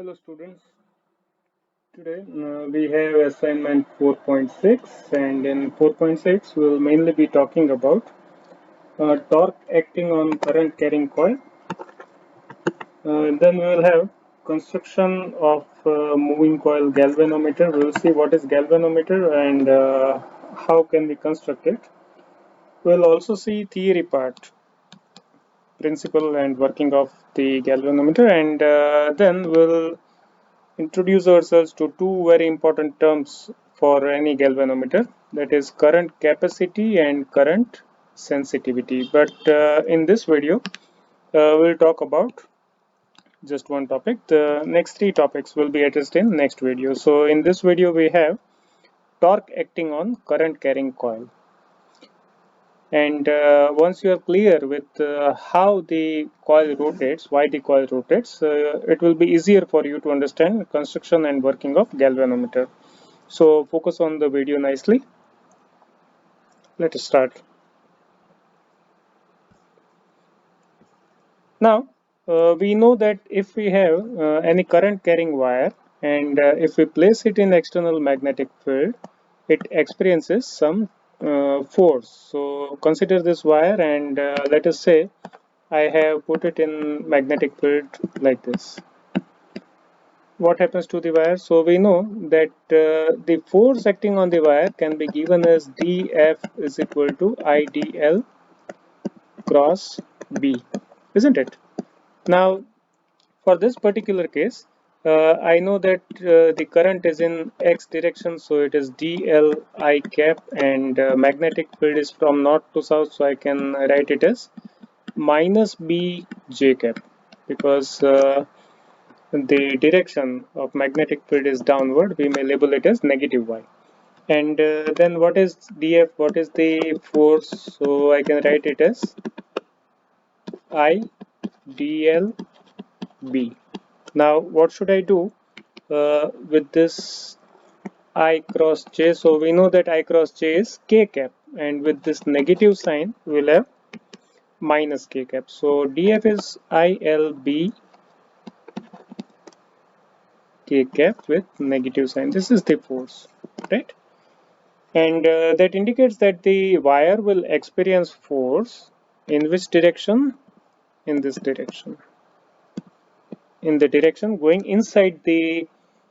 Hello students, today we have assignment 4.6 and in 4.6 we will mainly be talking about torque acting on current carrying coil. Then we will have construction of moving coil galvanometer. We will see what is galvanometer and how can we construct it. We will also see theory part, principle and working of the galvanometer, and then we'll introduce ourselves to two very important terms for any galvanometer, that is current capacity and current sensitivity. But in this video we'll talk about just one topic. The next three topics will be addressed in next video. So in this video we have torque acting on current carrying coil, and once you are clear with how the coil rotates, why the coil rotates, it will be easier for you to understand construction and working of galvanometer. So focus on the video nicely. Let us start. Now we know that if we have any current carrying wire and if we place it in external magnetic field, it experiences some force. So consider this wire and let us say I have put it in magnetic field like this. What happens to the wire? So we know that the force acting on the wire can be given as dF is equal to IDL cross B, isn't it? Now for this particular case, I know that the current is in x direction, so it is dl I cap, and magnetic field is from north to south, so I can write it as minus b j cap, because the direction of magnetic field is downward. We may label it as negative y. And then what is df? What is the force? So I can write it as I dl b. Now what should I do with this I cross j? So we know that I cross j is k cap, and with this negative sign we will have minus k cap. So df is ILB k cap with negative sign. This is the force, right? And that indicates that the wire will experience force in which direction? In this direction, in the direction going inside the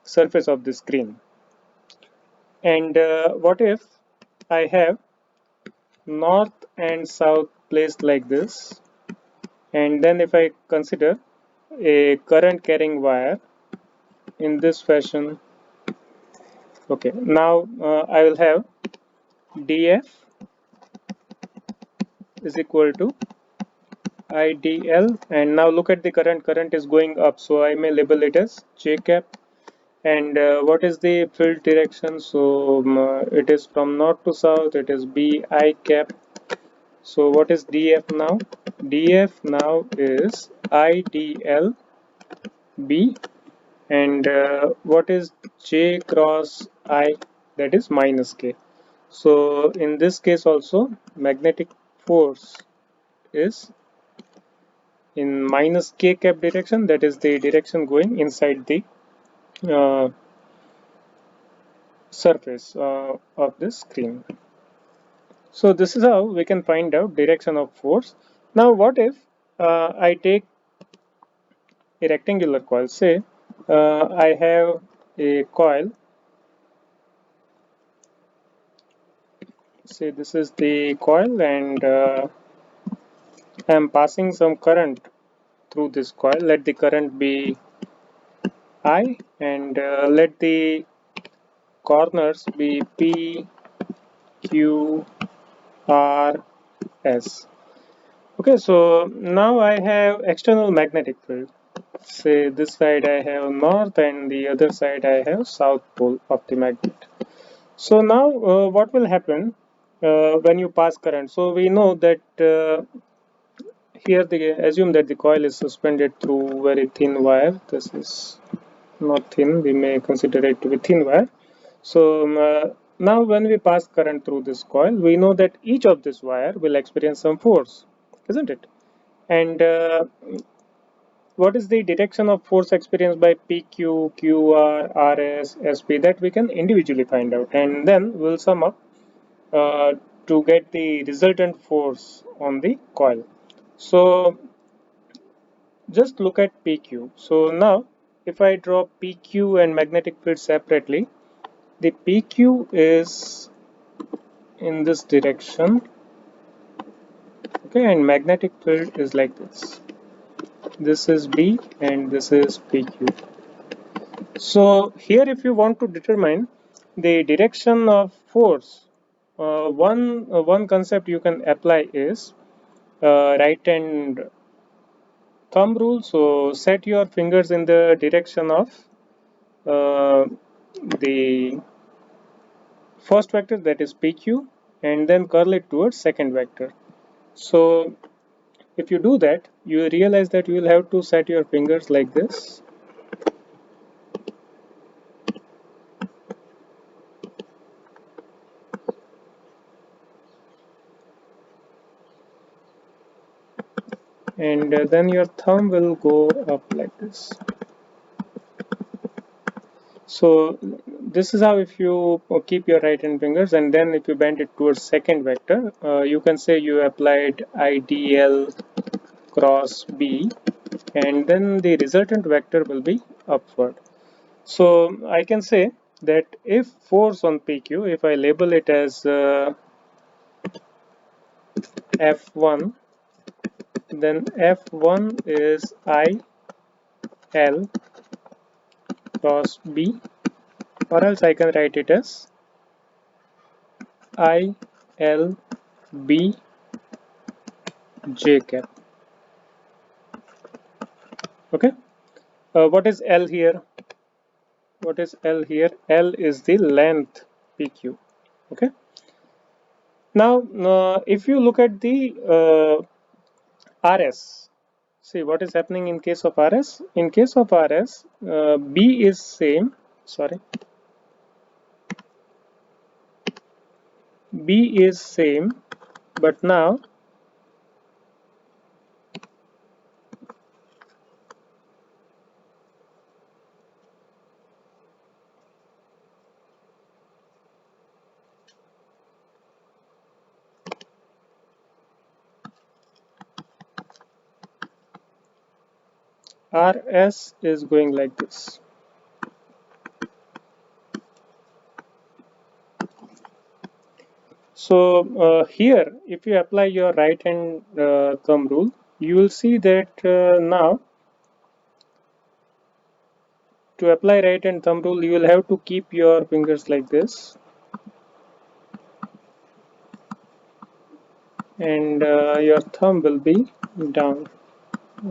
surface of the screen. And what if I have north and south placed like this, and then if I consider a current carrying wire in this fashion? Okay, now I will have df is equal to IDL, and now look at the current is going up, so I may label it as j cap. And what is the field direction? So it is from north to south, it is b I cap. So what is df now? Df now is IDL B, and what is j cross I? That is minus k. So in this case also magnetic force is in minus k cap direction, that is the direction going inside the uh, surface of the screen. So this is how we can find out direction of force. Now what if I take a rectangular coil? Say I have a coil, say this is the coil, and I am passing some current through this coil. Let the current be I, and let the corners be P, Q, R, S. Okay, so now I have external magnetic field. Say this side I have north and the other side I have south pole of the magnet. So now what will happen when you pass current? So we know that here they assume that the coil is suspended through very thin wire. This is not thin, we may consider it to be thin wire. So now when we pass current through this coil, we know that each of this wire will experience some force, isn't it? And what is the direction of force experienced by PQ, QR, RS, SP, that we can individually find out, and then we'll sum up uh, to get the resultant force on the coil. So just look at PQ. So now if I draw PQ and magnetic field separately, the PQ is in this direction, okay, and magnetic field is like this. This is B and this is PQ. So here if you want to determine the direction of force, one concept you can apply is right hand thumb rule. So set your fingers in the direction of uh, the first vector, that is PQ, and then curl it towards second vector. So if you do that, you realize that you will have to set your fingers like this, and then your thumb will go up like this. So this is how, if you keep your right hand fingers and then if you bend it towards second vector, you can say you applied IDL cross B, and then the resultant vector will be upward. So I can say that if force on PQ, if I label it as F1, then F1 is IL cross B, or else I can write it as IL B J cap. Okay. What is L here? What is L here? L is the length PQ. Okay. Now, if you look at the RS, see what is happening in case of RS. In case of RS, B is same. Sorry, B is same, but now RS is going like this. So here, if you apply your right hand thumb rule, you will see that now to apply right hand thumb rule, you will have to keep your fingers like this, and your thumb will be down.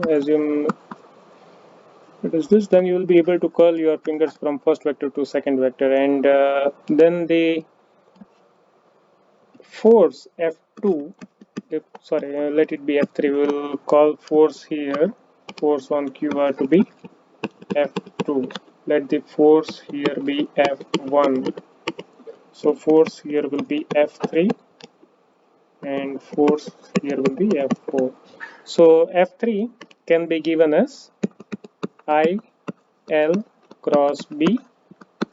Assume it is this, then you will be able to curl your fingers from first vector to second vector, and then the force F2, if, sorry, let it be F3, we will call force here, force on QR to be F2. Let the force here be F1. So force here will be F3 and force here will be F4. So F3 can be given as IL cross B.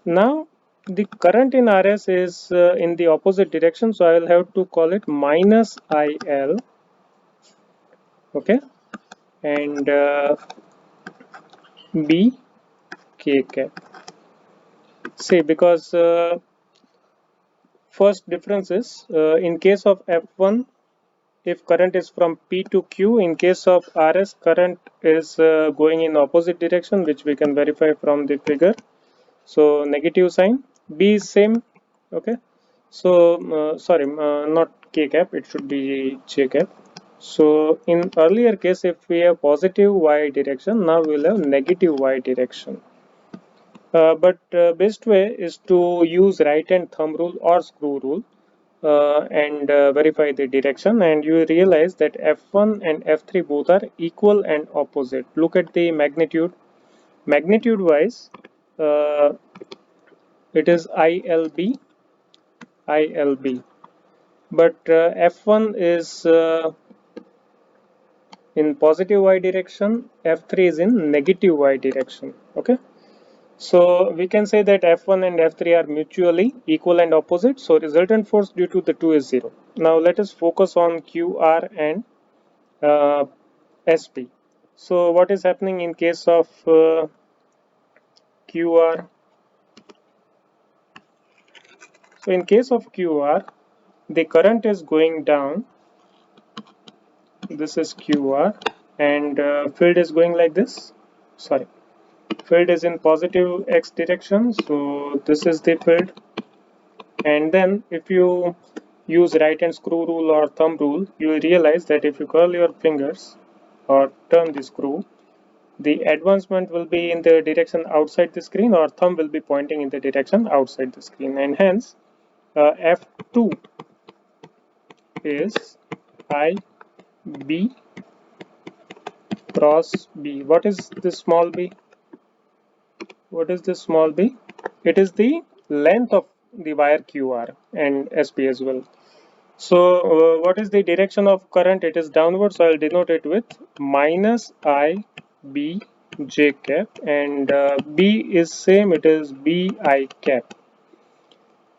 Now the current in RS is in the opposite direction, so I will have to call it minus IL, okay, and B K cap. See, because first difference is in case of F1, if current is from P to Q, in case of RS, current is going in opposite direction, which we can verify from the figure. So negative sign. B is same, okay. So sorry, not K cap, it should be J cap. So in earlier case, if we have positive Y direction, now we will have negative Y direction. But best way is to use right hand thumb rule or screw rule and verify the direction, and you realize that F1 and F3 both are equal and opposite. Look at the magnitude. Magnitude wise, uh, it is ILB, ILB. But F1 is in positive y direction, F3 is in negative y direction. Okay. So we can say that F1 and F3 are mutually equal and opposite. So resultant force due to the two is 0. Now let us focus on QR and SP. So what is happening in case of QR? So in case of QR, the current is going down. This is QR, and field is going like this. Sorry, field is in positive x direction. So this is the field. And then if you use right hand screw rule or thumb rule, you will realize that if you curl your fingers or turn the screw, the advancement will be in the direction outside the screen, or thumb will be pointing in the direction outside the screen, and hence F2 is IB cross B. What is this small b? What is this small b? It is the length of the wire QR and SP as well. So what is the direction of current? It is downward, so I'll denote it with minus I B J cap, and B is same, it is B I cap.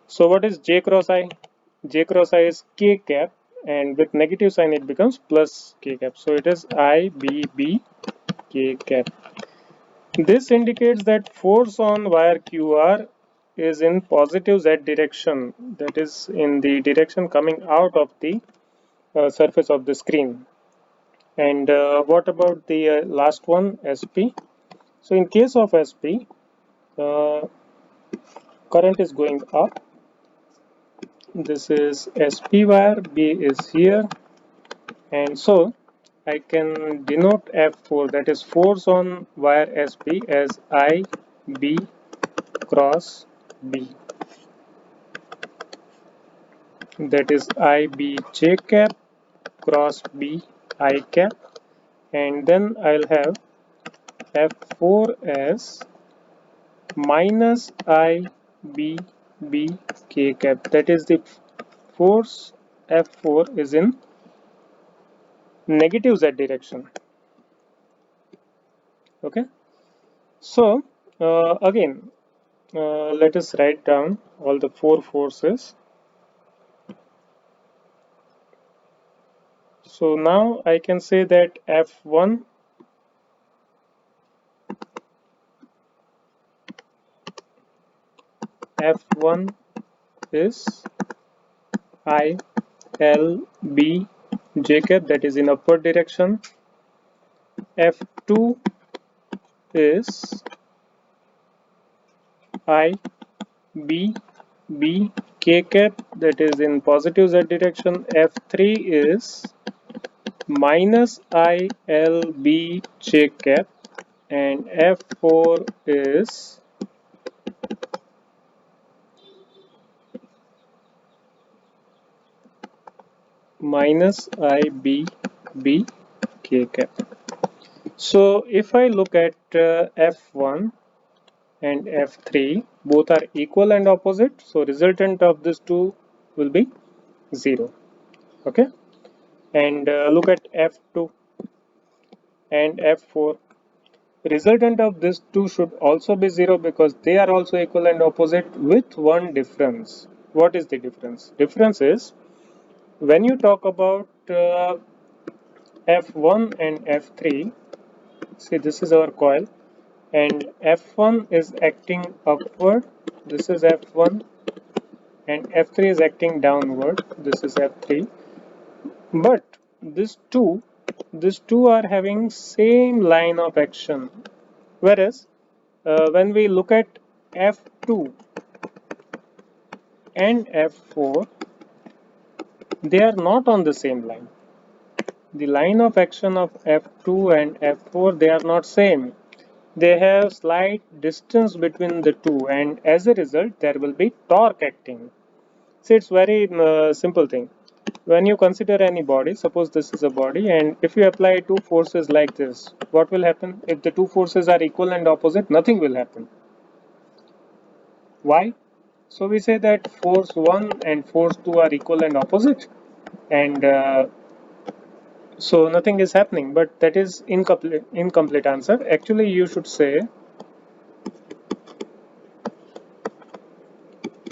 So what is J cross I? J cross I is K cap, and with negative sign it becomes plus K cap. So it is I B B K cap. This indicates that force on wire QR is in positive Z direction, that is in the direction coming out of the surface of the screen. And what about the last one, SP? So in case of SP, uh, current is going up. This is SP wire, B is here, and so I can denote F4, that is force on wire SP, as IB cross B, that is IBJ cap cross B I cap, and then I'll have F4 as minus I B B K cap, that is the force F4 is in negative Z direction. Okay, so again let us write down all the four forces. So now I can say that F1 is I L B J cap, that is in upward direction. F2 is I B B K cap, that is in positive Z direction. F3 is minus I L B J cap, and F4 is minus I B B K cap. So if I look at F1 and F3, both are equal and opposite, so resultant of these two will be 0. Okay, and look at F2 and F4, resultant of these two should also be 0, because they are also equal and opposite, with one difference. What is the difference? Difference is, when you talk about F1 and F3, see, this is our coil, and F1 is acting upward, this is F1, and F3 is acting downward, this is F3. But these two are having same line of action, whereas when we look at F2 and F4, they are not on the same line. The line of action of F2 and F4, they are not same. They have slight distance between the two, and as a result there will be torque acting. See, it's very simple thing. When you consider any body, suppose this is a body, and if you apply two forces like this, what will happen? If the two forces are equal and opposite, nothing will happen. Why? So we say that force 1 and force 2 are equal and opposite, and So nothing is happening, but that is incomplete answer. Actually, you should say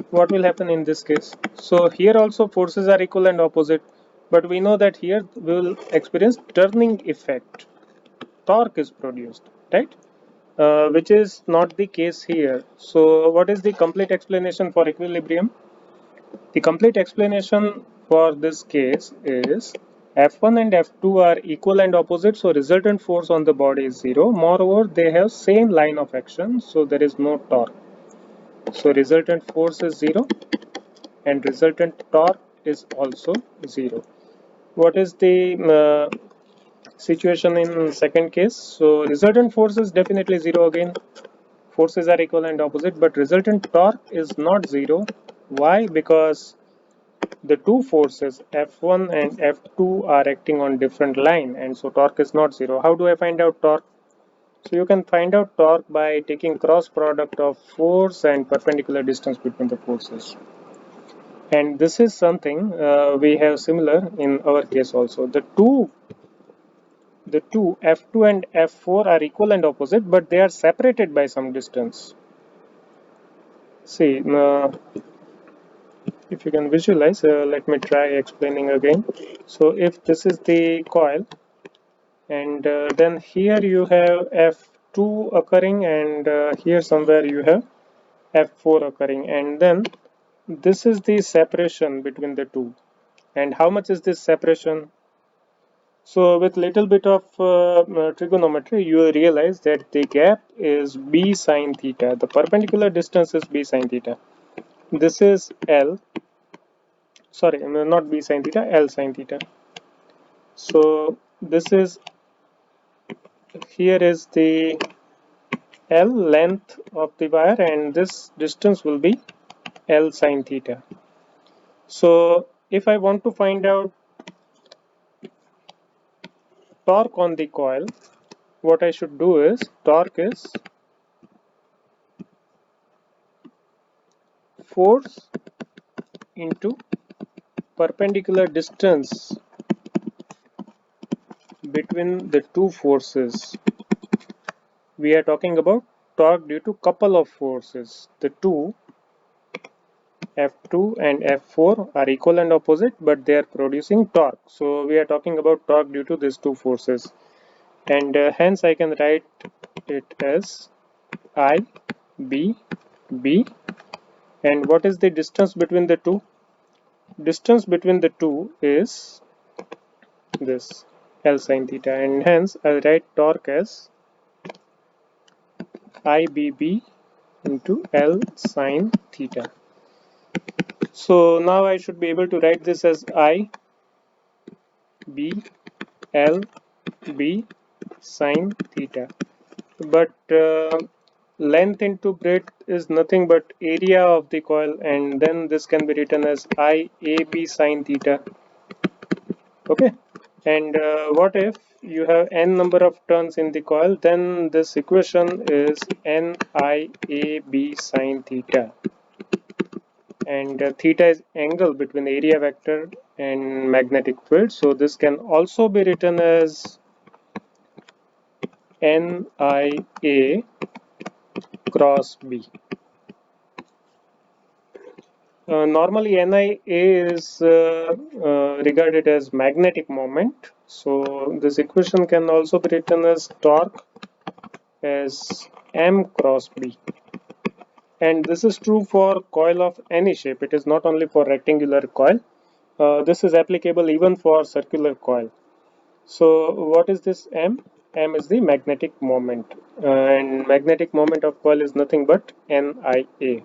what will happen in this case. So here also forces are equal and opposite, but we know that here we will experience turning effect. Torque is produced, right? Which is not the case here. So what is the complete explanation for equilibrium? The complete explanation for this case is F1 and F2 are equal and opposite, so resultant force on the body is zero. Moreover, they have same line of action, so there is no torque. So resultant force is zero and resultant torque is also zero. What is the situation in second case? So resultant force is definitely zero again. Forces are equal and opposite, but resultant torque is not zero. Why? Because the two forces F1 and F2 are acting on different line, and so torque is not zero. How do I find out torque? So you can find out torque by taking cross product of force and perpendicular distance between the forces. And this is something we have similar in our case also. The two F2 and F4 are equal and opposite, but they are separated by some distance. See, if you can visualize, let me try explaining again. So if this is the coil, and then here you have F2 occurring, and here somewhere you have F4 occurring, and then this is the separation between the two. And how much is this separation? So with little bit of trigonometry, you will realize that the gap is b sine theta. The perpendicular distance is b sine theta. This is L, sorry, not b sine theta, L sine theta. So this is, here is the L length of the wire, and this distance will be L sine theta. So if I want to find out torque on the coil, what I should do is torque is force into perpendicular distance between the two forces. We are talking about torque due to couple of forces. The two F2 and F4 are equal and opposite, but they are producing torque. So we are talking about torque due to these two forces, and hence I can write it as I B B. And what is the distance between the two? Distance between the two is this L sine theta, and hence I'll write torque as IBB into L sine theta. So now I should be able to write this as I B L B sine theta. But length into breadth is nothing but area of the coil, and then this can be written as I A B sine theta. Okay. And what if you have n number of turns in the coil? Then this equation is NIAB sine theta, and theta is angle between the area vector and magnetic field. So this can also be written as NIA cross B. Normally NIA is regarded as magnetic moment. So this equation can also be written as torque as M cross B. And this is true for coil of any shape. It is not only for rectangular coil. This is applicable even for circular coil. So what is this M? M is the magnetic moment, and magnetic moment of coil is nothing but NIA.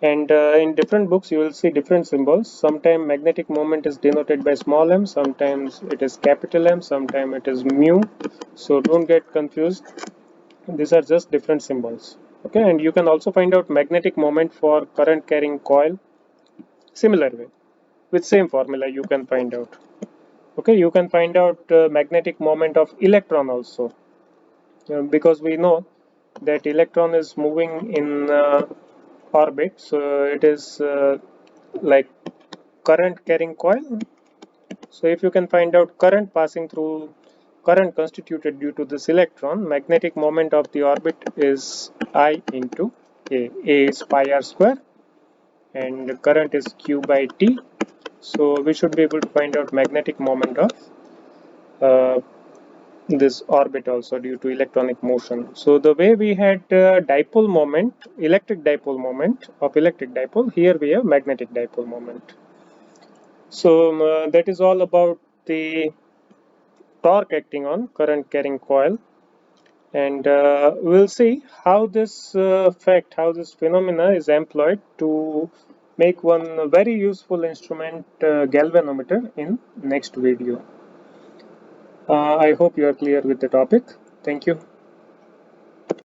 And in different books you will see different symbols. Sometimes magnetic moment is denoted by small m, sometimes it is capital M, sometimes it is mu. So don't get confused. These are just different symbols. Okay, and you can also find out magnetic moment for current carrying coil similar way. With same formula you can find out. Okay, you can find out magnetic moment of electron also, because we know that electron is moving in orbit, so it is like current carrying coil. So if you can find out current passing through current constituted due to this electron, magnetic moment of the orbit is I into A. A is pi r square and the current is q by t. So we should be able to find out magnetic moment of this orbit also due to electronic motion. So the way we had dipole moment, electric dipole moment of electric dipole, here we have magnetic dipole moment. So that is all about the torque acting on current carrying coil, and we'll see how this fact, how this phenomena is employed to make one very useful instrument, galvanometer, in next video. I hope you are clear with the topic. Thank you.